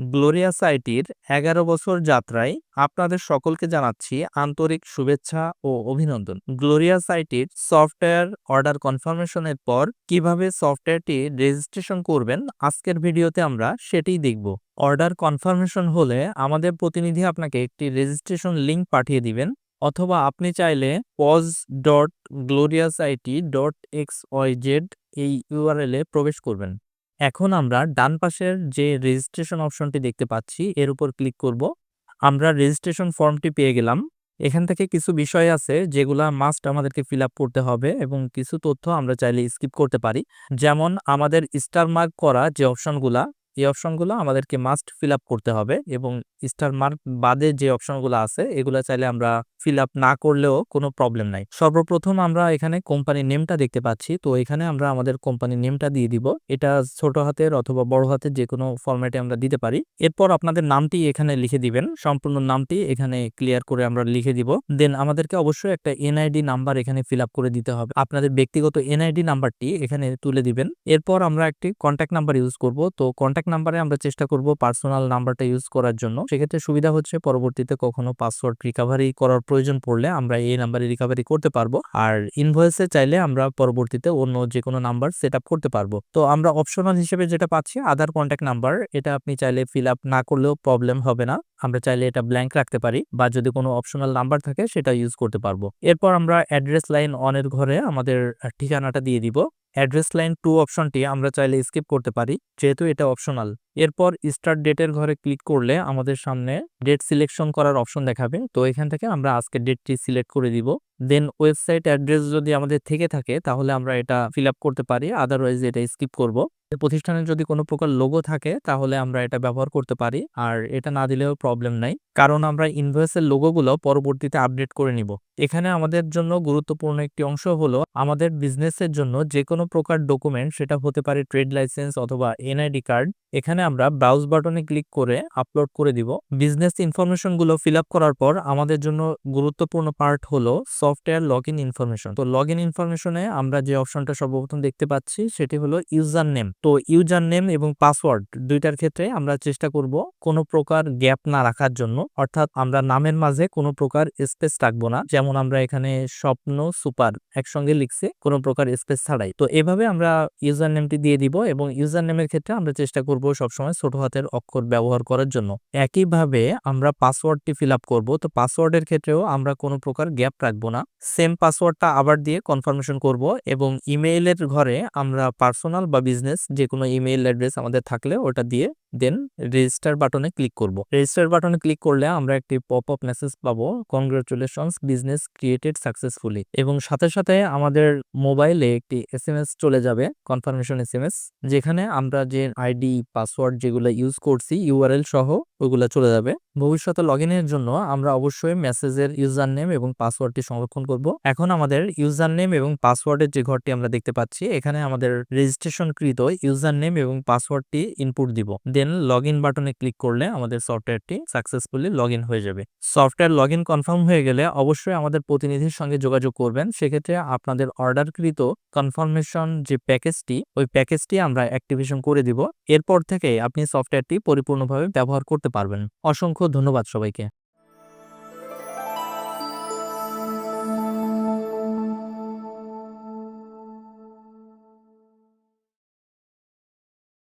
Glorious আইটির ১১ বছর যাত্রায় আপনাদের সকলকে জানাচ্ছি আন্তরিক শুভেচ্ছা ও অভিনন্দন। গ্লোরিয়াস আইটির সফটওয়্যার অর্ডার কনফার্মেশনের পর কিভাবে সফটওয়্যারটি রেজিস্ট্রেশন করবেন আজকের ভিডিওতে আমরা সেটাই দেখব। অর্ডার কনফার্মেশন হলে আমাদের প্রতিনিধি আপনাকে একটি রেজিস্ট্রেশন লিংক পাঠিয়ে দিবেন, অথবা আপনি চাইলে pos.gloriousit.xyz এই ইউআরএল এ প্রবেশ করবেন। এখন আমরা ডান পাশের যে রেজিস্ট্রেশন অপশনটি দেখতে পাচ্ছি এর উপর ক্লিক করব। আমরা রেজিস্ট্রেশন ফর্মটি পেয়ে গেলাম। এখান থেকে কিছু বিষয় আছে যেগুলা মাস্ট আমাদেরকে ফিল আপ করতে হবে এবং কিছু তথ্য আমরা চাইলে স্কিপ করতে পারি। যেমন আমাদের স্টার মার্ক করা যে অপশনগুলা, এই অপশনগুলো আমাদেরকে মাস্ট ফিল আপ করতে হবে এবং স্টার মার্ক বাদে যে অপশনগুলো আছে এগুলো চাইলে আমরা ফিল আপ না করলেও কোনো প্রবলেম নাই। সর্বপ্রথম আমরা এখানে কোম্পানির নেমটা দেখতে পাচ্ছি, তো এখানে আমরা আমাদের কোম্পানির নেমটা দিয়ে দিব। এটা ছোট হাতের অথবা বড় হাতের যে কোনো ফরম্যাটে আমরা দিতে পারি। এরপর আপনাদের নামটি এখানে লিখে দিবেন, সম্পূর্ণ নামটি এখানে ক্লিয়ার করে আমরা লিখে দিব। দেন আমাদেরকে অবশ্যই একটা এনআইডি নাম্বার এখানে ফিল আপ করে দিতে হবে। আপনাদের ব্যক্তিগত এনআইডি নাম্বারটি এখানে তুলে দিবেন। এরপর আমরা একটি কন্ট্যাক্ট নাম্বার ইউজ করব। তো কন্ট্যাক্ট নাম্বারে আমরা চেষ্টা করব পার্সোনাল নাম্বারটা ইউজ করার জন্য। সেক্ষেত্রে সুবিধা হচ্ছে পরবর্তীতে কখনো পাসওয়ার্ড রিকভারি করার প্রয়োজন পড়লে আমরা এই নাম্বারে রিকভারি করতে পারবো। আর ইনভয়েসে চাইলে আমরা পরবর্তীতে অন্য যে কোনো নাম্বার সেট আপ করতে পারবো। তো আমরা অপশনাল হিসেবে যেটা পাচ্ছি আধার কন্ট্যাক্ট নাম্বার, এটা আপনি চাইলে ফিল আপ না করলেও প্রবলেম হবে না। আমরা চাইলে এটা ব্ল্যাঙ্ক রাখতে পারি বা যদি কোনো অপশনাল নাম্বার থাকে সেটা ইউজ করতে পারবো। এরপর আমরা অ্যাড্রেস লাইন অনের ঘরে আমাদের ঠিকানাটা দিয়ে দিব। অ্যাড্রেস লাইন 2 অপশনটি আমরা চাইলে স্কিপ করতে পারি যেহেতু এটা অপশনাল। এরপর স্টার্ট ডেটের ঘরে ক্লিক করলে আমাদের সামনে ডেট সিলেকশন করার অপশন দেখাবে। তো এখান থেকে আমরা আজকের ডেটটি সিলেক্ট করে দিব। দেন ওয়েবসাইট অ্যাড্রেস যদি আমাদের থেকে থাকে তাহলে আমরা এটা ফিল আপ করতে পারি, আদারওয়াইজ এটা স্কিপ করব। প্রতিষ্ঠানের যদি কোনো প্রকার লোগো থাকে তাহলে আমরা এটা ব্যবহার করতে পারি, আর এটা না দিলেও প্রবলেম নাই, কারণ আমরা ইনভয়েসের লোগোগুলো পরবর্তীতে আপডেট করে নিব। এখানে আমাদের জন্য গুরুত্বপূর্ণ একটি অংশ হলো আমাদের বিজনেসের জন্য যে কোনো প্রকার ডকুমেন্ট, সেটা হতে পারে ট্রেড লাইসেন্স অথবা এনআইডি কার্ড, এখানে আমরা ব্রাউজ বাটনে ক্লিক করে আপলোড করে দিব। বিজনেস ইনফরমেশন গুলো ফিল আপ করার পর আমাদের জন্য গুরুত্বপূর্ণ পার্ট হলো সফটওয়্যার লগ ইন ইনফরমেশন। তো লগ ইন ইনফরমেশনে আমরা যে অপশনটা সর্বপ্রথম দেখতে পাচ্ছি সেটি হলো ইউজার নেম। তো ইউজার নেম এবং পাসওয়ার্ড দুইটার ক্ষেত্রে আমরা চেষ্টা করব কোনো প্রকার গ্যাপ না রাখার জন্য, অর্থাৎ আমরা নামের মাঝে কোনো প্রকার স্পেস রাখবো না। যেমন আমরা এখানে স্বপ্ন সুপার একসঙ্গে লিখছে কোনো প্রকার স্পেস ছাড়াই। তো এভাবে আমরা ইউজার নেমটি দিয়ে দিব এবং ইউজার নেমের ক্ষেত্রে আমরা চেষ্টা করব সবসময় ছোট হাতের অক্ষর ব্যবহার করার জন্য। একইভাবে আমরা পাসওয়ার্ডটি ফিল আপ করবো। তো পাসওয়ার্ডের ক্ষেত্রেও আমরা কোনো প্রকার গ্যাপ রাখবো না, সেম পাসওয়ার্ডটা আবার দিয়ে কনফার্মেশন করব এবং ইমেইলের ঘরে আমরা পার্সোনাল বা বিজনেস যে কোনো ইমেইল অ্যাড্রেস আমাদের থাকলে ওটা দিয়ে দেন রেজিস্টার বাটনে ক্লিক করব। রেজিস্টার বাটনে ক্লিক করলে আমরা একটি পপ আপ মেসেজ পাবো, কংগ্রাচুলেশনস বিজনেস ক্রিয়েটেড সাকসেসফুলি, এবং সাথে সাথে আমাদের মোবাইলে একটি এসএমএস চলে যাবে, কনফার্মেশন এসএমএস, যেখানে আমরা যে আইডি পাসওয়ার্ড যেগুলো ইউজ করছি ইউআরএল সহ ওইগুলো চলে যাবে। ভবিষ্যতে লগ ইনের জন্য আমরা অবশ্যই মেসেজের ইউজার নেম এবং পাসওয়ার্ডটি সংরক্ষণ করব। এখন আমাদের ইউজার নেম এবং পাসওয়ার্ডের যে ঘরটি আমরা দেখতে পাচ্ছি এখানে আমাদের রেজিস্ট্রেশনকৃত ইউজার নেম এবং পাসওয়ার্ডটি ইনপুট দিব। দেন লগ ইন বাটনে ক্লিক করলে আমাদের সফটওয়্যারটি সাকসেসফুলি লগ ইন হয়ে যাবে। সফটওয়্যার লগ ইন কনফার্ম হয়ে গেলে অবশ্যই আমাদের প্রতিনিধির সঙ্গে যোগাযোগ করবেন। সেক্ষেত্রে আপনাদের অর্ডারকৃত কনফার্মেশন যে প্যাকেজটি, ওই প্যাকেজটি আমরা অ্যাক্টিভেশন করে দিব। এরপর থেকে আপনি সফটওয়্যারটি পরিপূর্ণভাবে ব্যবহার করতে পারবেন। অসংখ্য ধন্যবাদ সবাইকে।